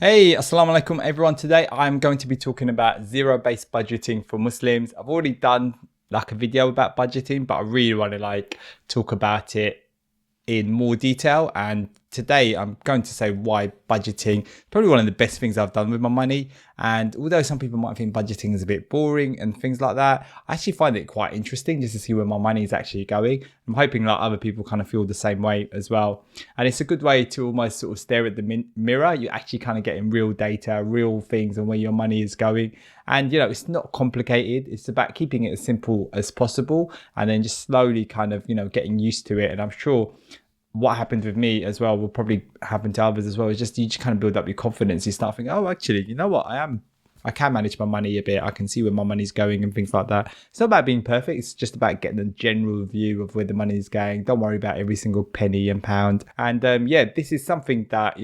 Hey, assalamu alaikum everyone. Today I'm going to be talking about zero-based budgeting for Muslims. I've already done like a video about budgeting, but I really want to talk about it in more detail. And today I'm going to say why budgeting is probably one of the best things I've done with my money. And although some people might think budgeting is a bit boring and things like that, I actually find it quite interesting just to see where my money is actually going. I'm hoping like other people kind of feel the same way as well. And it's a good way to almost sort of stare at the mirror. You're actually kind of getting real data, real things and where your money is going. And, it's not complicated. It's about keeping it as simple as possible and then just slowly kind of, getting used to it. And I'm sure what happened with me as well will probably happen to others as well. It's just you just kind of build up your confidence. You start thinking, oh, actually, you know what? I can manage my money a bit. I can see where my money's going and things like that. It's not about being perfect. It's just about getting a general view of where the money is going. Don't worry about every single penny and pound. And this is something that,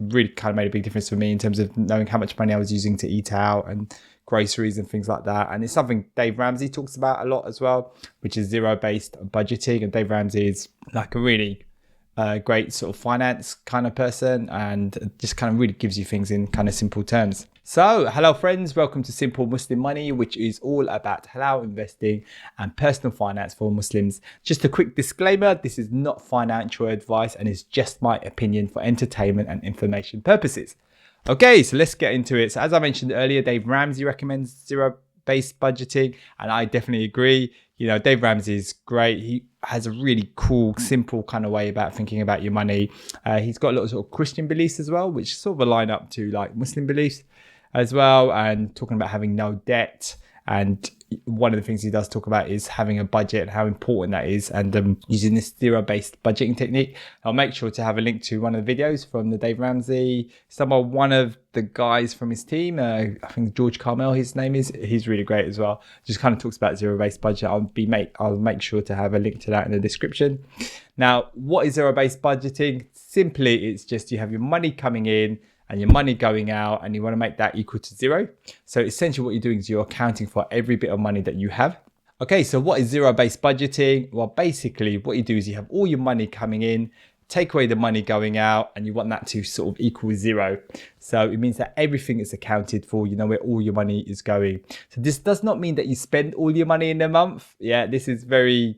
really kind of made a big difference for me in terms of knowing how much money I was using to eat out and groceries and things like that. And it's something Dave Ramsey talks about a lot as well, which is zero-based budgeting. And Dave Ramsey is like a really great sort of finance kind of person and just kind of really gives you things in kind of simple terms. So hello friends, welcome to Simple Muslim Money, which is all about halal investing and personal finance for Muslims. Just a quick disclaimer, this is not financial advice and is just my opinion for entertainment and information purposes. Okay, so let's get into it. So as I mentioned earlier, Dave Ramsey recommends zero-based budgeting and I definitely agree. Dave Ramsey is great. He has a really cool, simple kind of way about thinking about your money. He's got a lot of sort of Christian beliefs as well, which sort of align up to like Muslim beliefs as well, and talking about having no debt. And one of the things he does talk about is having a budget and how important that is, and using this zero-based budgeting technique. I'll make sure to have a link to one of the videos from the Dave Ramsey. One of the guys from his team, I think George Carmel, his name is. He's really great as well. Just kind of talks about zero-based budget. I'll make sure to have a link to that in the description. Now, what is zero-based budgeting? Simply, it's just you have your money coming in and your money going out and you want to make that equal to zero. So essentially what you're doing is you're accounting for every bit of money that you have. Okay, so what is zero-based budgeting? Well, basically what you do is you have all your money coming in, take away the money going out, and you want that to sort of equal zero. So it means that everything is accounted for, where all your money is going. So this does not mean that you spend all your money in a month. Yeah, this is very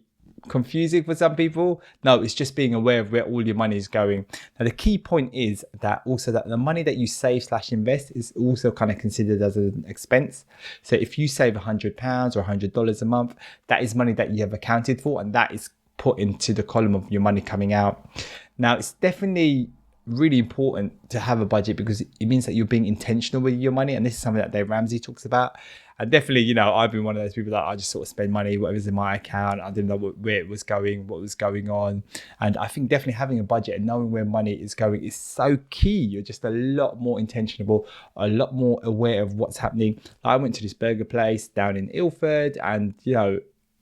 confusing for some people. No, it's just being aware of where all your money is going. Now the key point is that also that the money that you save / invest is also kind of considered as an expense. So if you save £100 or $100 a month, that is money that you have accounted for and that is put into the column of your money coming out. Now it's definitely really important to have a budget because it means that you're being intentional with your money, and this is something that Dave Ramsey talks about. And definitely, I've been one of those people that I just sort of spend money, whatever's in my account. I didn't know where it was going, what was going on. And I think definitely having a budget and knowing where money is going is so key. You're just a lot more intentional, a lot more aware of what's happening. I went to this burger place down in Ilford and,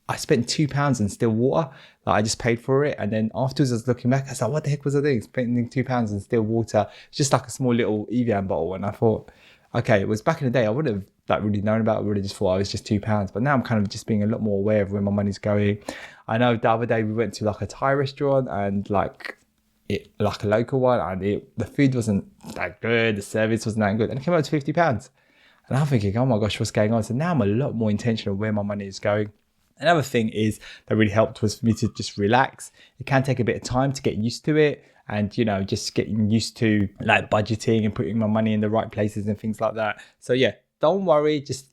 I spent £2 in still water. I just paid for it. And then afterwards I was looking back, I was like, what the heck was I doing? Spending £2 in still water. It's just like a small little Evian bottle. And I thought, okay, it was back in the day. I wouldn't have really known about it. I would have just thought I was just £2. But now I'm kind of just being a lot more aware of where my money's going. I know the other day we went to like a Thai restaurant and like a local one, and the food wasn't that good. The service wasn't that good. And it came out to £50. And I'm thinking, oh my gosh, what's going on? So now I'm a lot more intentional where my money is going. Another thing is that really helped was for me to just relax. It can take a bit of time to get used to it and, just getting used to like budgeting and putting my money in the right places and things like that. So yeah, don't worry. Just,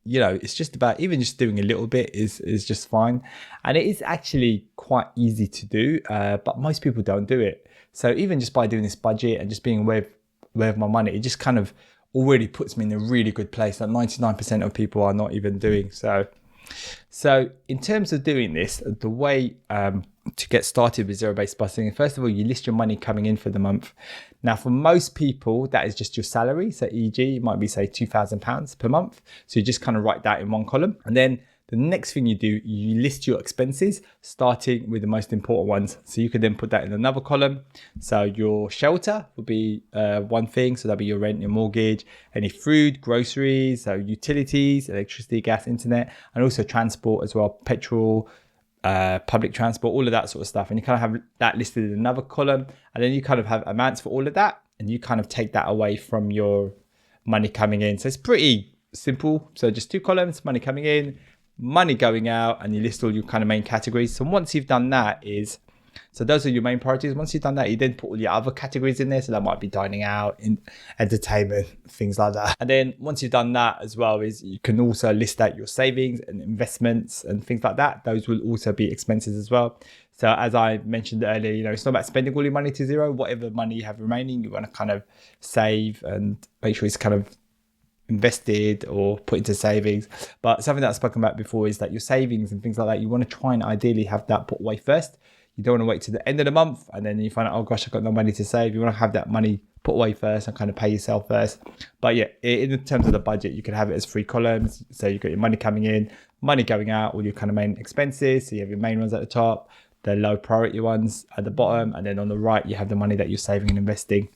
it's just about even just doing a little bit is just fine. And it is actually quite easy to do, but most people don't do it. So even just by doing this budget and just being aware of my money, it just kind of already puts me in a really good place that 99% of people are not even doing. So in terms of doing this, the way to get started with zero-based budgeting, first of all, you list your money coming in for the month. Now, for most people, that is just your salary. So e.g., it might be, say, £2,000 per month. So you just kind of write that in one column. And then the next thing you do, you list your expenses, starting with the most important ones. So you could then put that in another column. So your shelter would be one thing. So that'd be your rent, your mortgage, any food, groceries, so utilities, electricity, gas, internet, and also transport as well, petrol, public transport, all of that sort of stuff. And you kind of have that listed in another column. And then you kind of have amounts for all of that. and you kind of take that away from your money coming in. So it's pretty simple. So just 2 columns, money coming in, money going out, and you list all your kind of main categories. So once you've done that so those are your main priorities. Once you've done that, you then put all your other categories in there. So that might be dining out, in entertainment, things like that. And then once you've done that as well, is you can also list out your savings and investments and things like that. Those will also be expenses as well. So as I mentioned earlier, it's not about spending all your money to zero. Whatever money you have remaining, you want to kind of save and make sure it's kind of invested or put into savings. But something that I've spoken about before is that your savings and things like that, you want to try and ideally have that put away first. You don't want to wait to the end of the month and then you find out, oh gosh, I've got no money to save. You want to have that money put away first and kind of pay yourself first. But yeah, in terms of the budget, you can have it as 3 columns. So you've got your money coming in, money going out, all your kind of main expenses. So you have your main ones at the top, the low priority ones at the bottom, and then on the right, you have the money that you're saving and investing.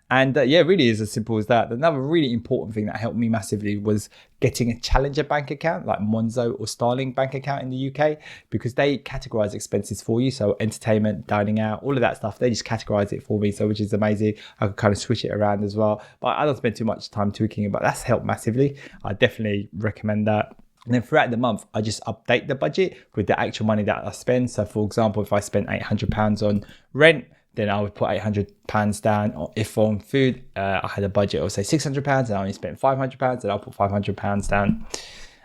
And yeah, really is as simple as that. Another really important thing that helped me massively was getting a challenger bank account like Monzo or Starling bank account in the UK, because they categorize expenses for you. So entertainment, dining out, all of that stuff, they just categorize it for me. So which is amazing. I could kind of switch it around as well, but I don't spend too much time tweaking it, but that's helped massively. I definitely recommend that. And then throughout the month, I just update the budget with the actual money that I spend. So for example, if I spent £800 on rent, then I would put £800 down. Or if on food, I had a budget of say £600 and I only spent £500, then I'll put £500 down.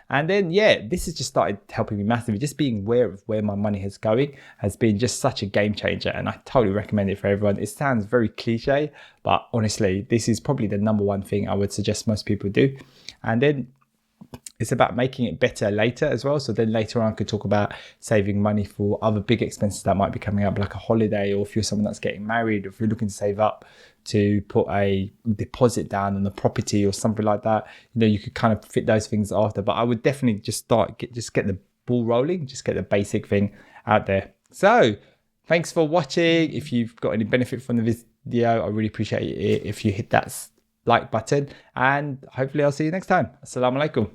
And then, yeah, this has just started helping me massively. Just being aware of where my money is going has been just such a game changer. And I totally recommend it for everyone. It sounds very cliche, but honestly, this is probably the number one thing I would suggest most people do. And then it's about making it better later as well. So then later on, I could talk about saving money for other big expenses that might be coming up, like a holiday, or if you're someone that's getting married, or if you're looking to save up to put a deposit down on a property or something like that. You could kind of fit those things after. But I would definitely just get the ball rolling, just get the basic thing out there. So thanks for watching. If you've got any benefit from the video, I really appreciate it if you hit that like button, and hopefully I'll see you next time. Assalamu alaikum.